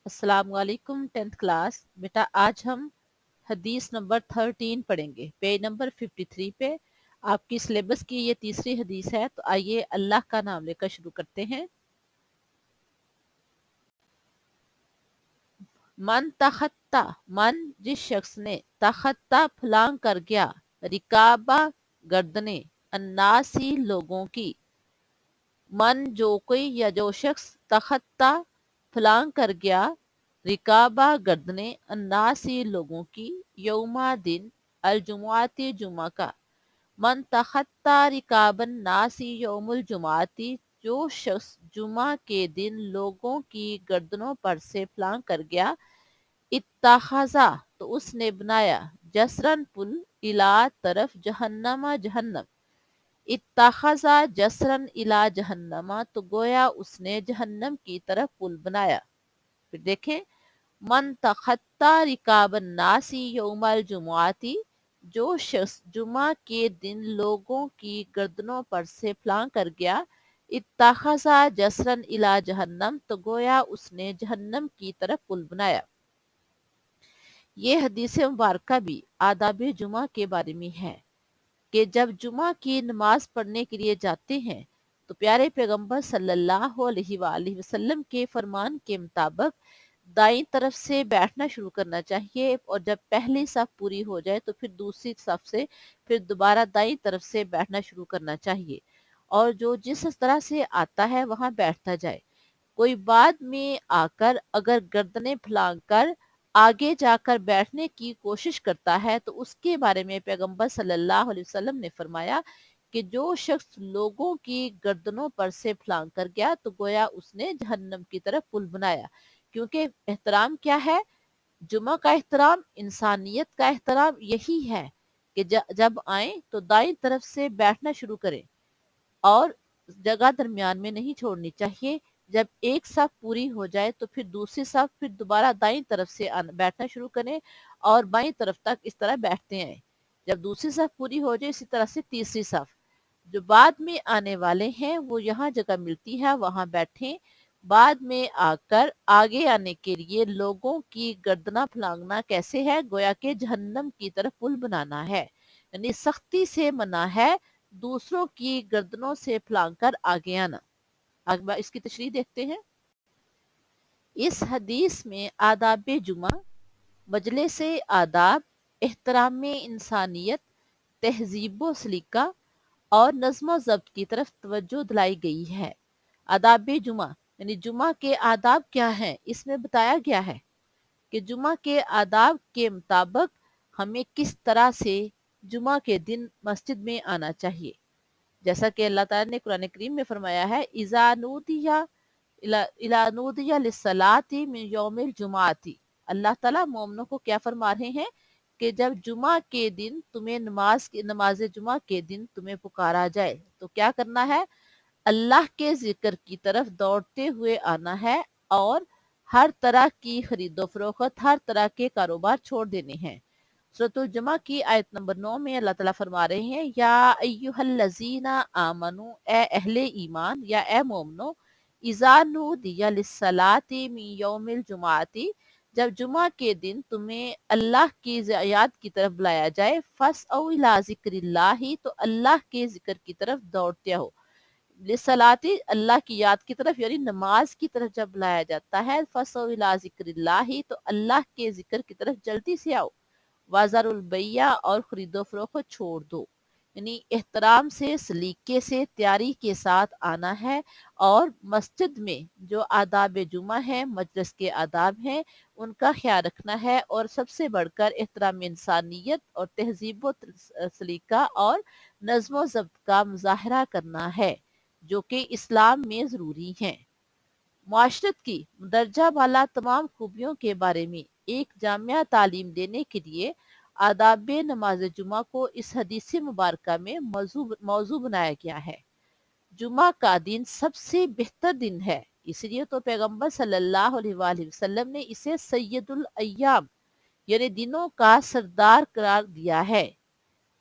अस्सलाम वालेकुम 10th class. बेटा आज हम हदीस नंबर 13 पढ़ेंगे, पेज नंबर 53 पे। आपकी सिलेबस की ये तीसरी हदीस है, तो आइए अल्लाह का नाम लेकर शुरू करते हैं। मन तखत्ता, मन जिस शख्स ने, तखत्ता फलांग कर गया, रिकाबा गर्दने, अन्नासी लोगों की, मन जो कोई या जो शख्स, तखत्ता फलांग कर गया, रिकाबा गर्दने, अन्नासी लोगों की, यौमा दिन, अलजुमाती जुमा का। मन तखत्ता रिकाबन नासी यौमुल जुमाती, जो शख्स जुमा के दिन लोगों की गर्दनों पर से फलांग कर गया, इत्ताखज़ा तो उसने बनाया, जसरन पुल, इला तरफ, जहन्नमा जहन्नम, इत्ताखज़ा जसरन इला जहन्नमा तो गोया उसने जहन्नम की तरफ पुल बनाया। फिर देखें, मन तखत्ता रिकाबन नासी यौमल जुमुआती, जो शख्स जुमा के दिन लोगों की गर्दनों पर से फलांग कर गया, इत्ताखज़ा जसरन इला जहन्नम तो गोया उसने जहन्नम की तरफ पुल बनाया। ये हदीस मुबारका भी आदाब जुमा के बारे में है कि जब जुमा की नमाज पढ़ने के लिए जाते हैं तो प्यारे पैगंबर सल्लल्लाहु अलैहि वसल्लम के फरमान के मुताबिक दाईं तरफ से बैठना शुरू करना चाहिए, और जब पहली सफ पूरी हो जाए तो फिर दूसरी सफ से फिर दोबारा दाईं तरफ से बैठना शुरू करना चाहिए, और जो जिस तरह से आता है वहां बैठता जाए। कोई बाद में आकर अगर गर्दनें फैलाकर कर आगे जाकर बैठने की कोशिश करता है तो उसके बारे में पैगंबर सल्लल्लाहु अलैहि वसल्लम ने फरमाया कि जो शख्स लोगों की गर्दनों पर से फलांग कर गया तो गोया उसने जहन्नम की तरफ पुल बनाया। क्योंकि एहतराम क्या है? जुमा का एहतराम, इंसानियत का एहतराम यही है कि जब आए तो दाईं तरफ से बैठना शुरू करें, और जगह दरमियान में नहीं छोड़नी चाहिए। जब एक साफ पूरी हो जाए तो फिर दूसरी साफ, फिर दोबारा दाईं तरफ से बैठना शुरू करें और बाईं तरफ तक इस तरह बैठते हैं। जब दूसरी साफ पूरी हो जाए इसी तरह से तीसरी साफ। जो बाद में आने वाले हैं वो यहाँ जगह मिलती है वहां बैठें। बाद में आकर आगे आने के लिए लोगों की गर्दना फलांगना कैसे है? गोया के जहन्नम की तरफ पुल बनाना है, यानी सख्ती से मना है दूसरों की गर्दनों से फलांग कर आगे आना। आगे इसकी तशरीह देखते हैं। इस हदीस में आदाब जुमा, मजलिस आदाब, एहतराम इंसानियत, तहजीब सलीका और नज्म ज़ब्त की तरफ तवज्जो दिलाई गई है। आदाब जुमा यानी जुमा के आदाब क्या हैं, इसमें बताया गया है कि जुमा के आदाब के मुताबिक हमें किस तरह से जुमा के दिन मस्जिद में आना चाहिए। जैसा कि अल्लाह ताला ने कुरान करीम में फरमाया है, इज़ा नूदिया इला नूदिया लिस्सलाती मिन यौमिल जुमाती। अल्लाह ताला मोमिनों को क्या फरमा रहे हैं कि जब जुमा के दिन तुम्हें नमाज जुमा के दिन तुम्हें पुकारा जाए तो क्या करना है? अल्लाह के जिक्र की तरफ दौड़ते हुए आना है, और हर तरह की खरीदो फरोख्त, हर तरह के कारोबार छोड़ देने हैं। सूरतुल जुमा की आयत नंबर 9 में अल्लाह ताला फरमा रहे हैं, या अय्युहल्लज़ीना आमनू, ए अहले ईमान या ए मोमनो, इज़ा नूदिया लिस्सलाति मिन यौमिल जुमाती, जब जुमा के दिन तुम्हें अल्लाह की याद की तरफ बुलाया जाए, फसअउ इला ज़िक्रिल्लाहि तो अल्लाह के जिक्र की तरफ दौड़ते हो। लिस्सलाती अल्लाह की याद की तरफ यानी नमाज की तरफ जब बुलाया जाता है, फसअउ इला ज़िक्रिल्लाहि तो अल्लाह के जिक्र की तरफ जल्दी से आओ। वाजारुल बैया और खरीदो फरोख्त छोड़ दो, यानी एहतराम से, सलीके से, तैयारी के साथ आना है, और मस्जिद में जो आदाब जुमा है, मजलिस के आदाब हैं, उनका ख्याल रखना है, और सबसे बढ़कर एहतराम इंसानियत और तहजीब सलीका और नज्म ज़ब्त का मुजाहरा करना है, जो कि इस्लाम में ज़रूरी है। मुआशरत की दर्जा वाला तमाम खूबियों के बारे में एक जामिया तालीम देने के लिए आदाब नमाज जुमा को इस हदीस मुबारक में मौजू बनाया गया है। जुमा का दिन सबसे बेहतर दिन है, इसलिए तो पैगंबर सल्लल्लाहु अलैहि वसल्लम ने इसे सैयदुल अय्याम यानी दिनों का सरदार करार दिया है।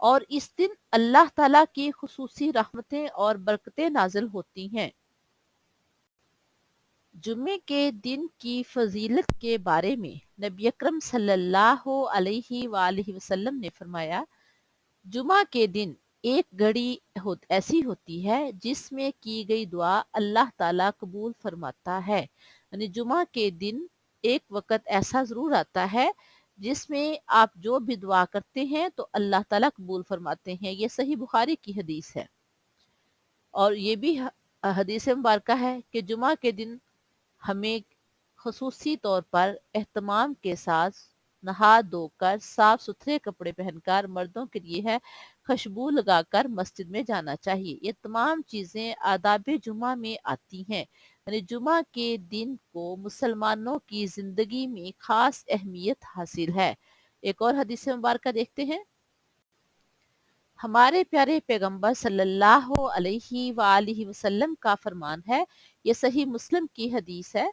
और इस दिन अल्लाह ताला की खुसूसी रहमतें और बरकतें नाजिल होती हैं। जुमे के दिन की फजीलत के बारे में नबी अकरम सल्लल्लाहु अलैहि वसल्लम ने फरमाया, जुमा के दिन एक घड़ी ऐसी होती है जिसमें की गई दुआ अल्लाह ताला कबूल फरमाता है। यानी जुमा के दिन एक वक्त ऐसा जरूर आता है जिसमें आप जो भी दुआ करते हैं तो अल्लाह ताला कबूल फरमाते हैं। ये सही बुखारी की हदीस है। और ये भी हदीस मुबारक है कि जुमा के दिन हमें खसूसी तौर पर एहतमाम के साथ नहा धोकर साफ सुथरे कपड़े पहनकर, मर्दों के लिए है खुशबू लगाकर मस्जिद में जाना चाहिए। ये तमाम चीज़ें आदाब जुमा में आती हैं। यानी जुमा के दिन को मुसलमानों की ज़िंदगी में ख़ास अहमियत हासिल है। एक और हदीस मुबारक देखते हैं। हमारे प्यारे पैगंबर सल्लल्लाहु अलैहि वसल्लम का फरमान है, ये सही मुस्लिम की हदीस है,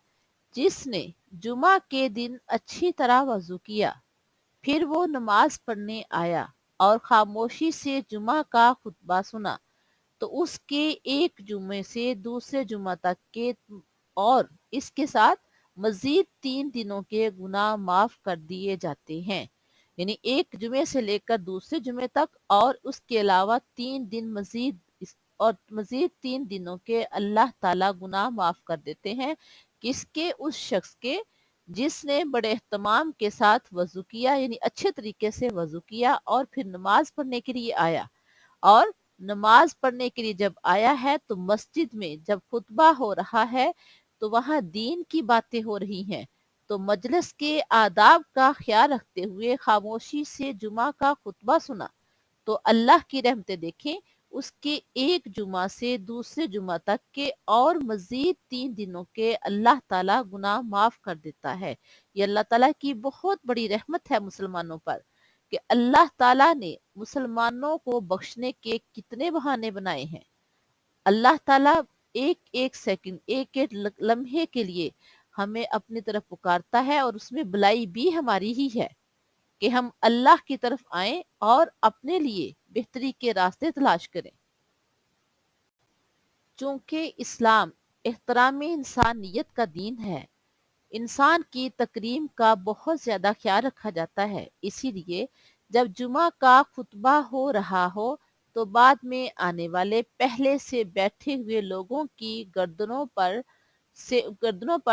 जिसने जुमा के दिन अच्छी तरह वजू किया, फिर वो नमाज पढ़ने आया और खामोशी से जुमा का खुतबा सुना, तो उसके एक जुमे से दूसरे जुमा तक के और इसके साथ मजीद 3 दिनों के गुनाह माफ कर दिए जाते हैं। यानी एक जुमे से लेकर दूसरे जुमे तक और उसके अलावा 3 दिन मजीद और मजीद 3 दिनों के अल्लाह ताला गुनाह माफ कर देते हैं। किसके? उस शख्स के जिसने बड़े एहतमाम के साथ वजू किया, यानी अच्छे तरीके से वजू किया और फिर नमाज पढ़ने के लिए आया। और नमाज पढ़ने के लिए जब आया है तो मस्जिद में जब खुतबा हो रहा है तो वहां दीन की बातें हो रही हैं, तो मजलिस के आदाब का ख्याल रखते हुए खामोशी से जुमा का खुतबा सुना, तो अल्लाह की रहमतें देखें, उसके एक जुमा से दूसरे जुमा तक के और मजीद 3 दिनों के अल्लाह ताला गुनाह माफ कर देता है। ये अल्लाह ताला की बहुत बड़ी रहमत है मुसलमानों पर कि अल्लाह ताला ने मुसलमानों को बख्शने के कितने बहाने बनाए हैं। अल्लाह ताला एक एक सेकंड, एक एक लम्हे के लिए हमें अपनी तरफ पुकारता है और उसमें भलाई भी हमारी ही है कि हम अल्लाह की तरफ आएं और अपने लिए बेहतरी के रास्ते तलाश करें। चूंकि इस्लाम एहतराम इंसानियत का दीन है, इंसान की तकरीम का बहुत ज्यादा ख्याल रखा जाता है, इसीलिए जब जुमा का खुतबा हो रहा हो तो बाद में आने वाले पहले से बैठे हुए लोगों की गर्दनों पर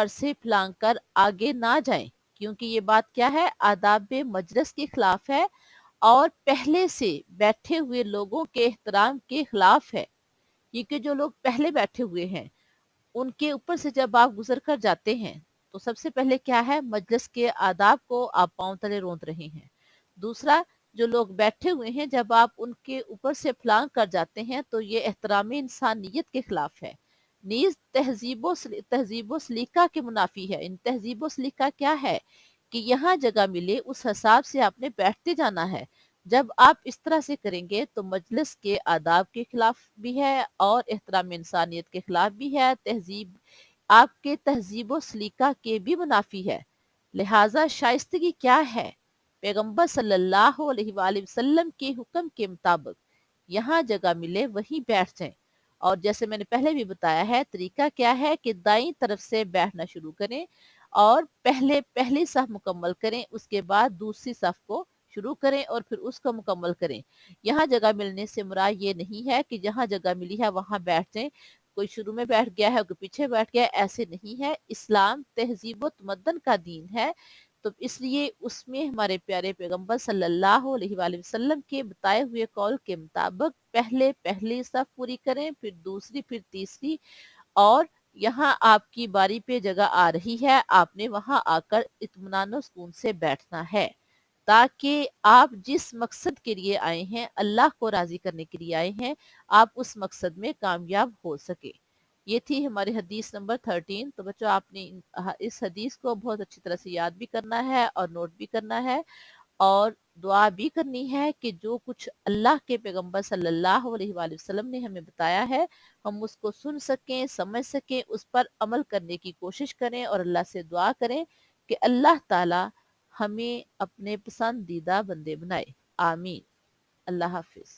से फलांग कर आगे ना जाएं, क्योंकि ये बात क्या है? आदाब मजलिस के खिलाफ है और पहले से बैठे हुए लोगों के एहतराम के खिलाफ है। क्योंकि जो लोग पहले बैठे हुए हैं उनके ऊपर से जब आप गुजर कर जाते हैं तो सबसे पहले क्या है? मजलिस के आदाब को आप पांव तले रोंद रहे हैं। दूसरा, जो लोग बैठे हुए हैं जब आप उनके ऊपर से फलांग कर जाते हैं तो ये एहतराम इंसानियत के खिलाफ है, नीज तहजीबो सलीका के मुनाफी है। इन तहजीबो सलीका क्या है कि यहाँ जगह मिले उस हिसाब से आपने बैठते जाना है। जब आप इस तरह से करेंगे तो मजलिस के आदाब के खिलाफ भी है और एहतराम इंसानियत के खिलाफ भी है, आपके तहजीब सलीका के भी मुनाफी है। लिहाजा शाइस्तगी क्या है? पैगंबर सल्लल्लाहु अलैहि वसल्लम के हुक्म के मुताबिक यहाँ जगह मिले वहीं बैठ जाएं। और जैसे मैंने पहले भी बताया है, तरीका क्या है कि दाईं तरफ से बैठना शुरू करें और पहले पहली सफ मुकम्मल करें, उसके बाद दूसरी सफ को शुरू करें और फिर उसको मुकम्मल करें। यहाँ जगह मिलने से मुराद ये नहीं है कि जहाँ जगह मिली है वहां बैठ जाएं, कोई शुरू में बैठ गया है कोई पीछे बैठ गया, ऐसे नहीं है। इस्लाम तहजीब तमद्दन का दीन है, तो इसलिए उसमें हमारे प्यारे पैगंबर सल्लल्लाहु अलैहि वसल्लम के बताए हुए कौल के मुताबिक पहले पहली सफ पूरी करें, फिर दूसरी, फिर तीसरी, और यहाँ आपकी बारी पे जगह आ रही है, आपने वहां आकर इत्मीनान सुकून से बैठना है, ताकि आप जिस मकसद के लिए आए हैं, अल्लाह को राजी करने के लिए आए हैं, आप उस मकसद में कामयाब हो सके। ये थी हमारी हदीस नंबर 13। तो बच्चों, आपने इस हदीस को बहुत अच्छी तरह से याद भी करना है और नोट भी करना है और दुआ भी करनी है कि जो कुछ अल्लाह के पैगंबर सल्लल्लाहु अलैहि वसल्लम ने हमें बताया है, हम उसको सुन सकें, समझ सकें, उस पर अमल करने की कोशिश करें और अल्लाह से दुआ करें कि अल्लाह ताला हमें अपने पसंदीदा बंदे बनाए। आमीन। अल्लाह हाफिज।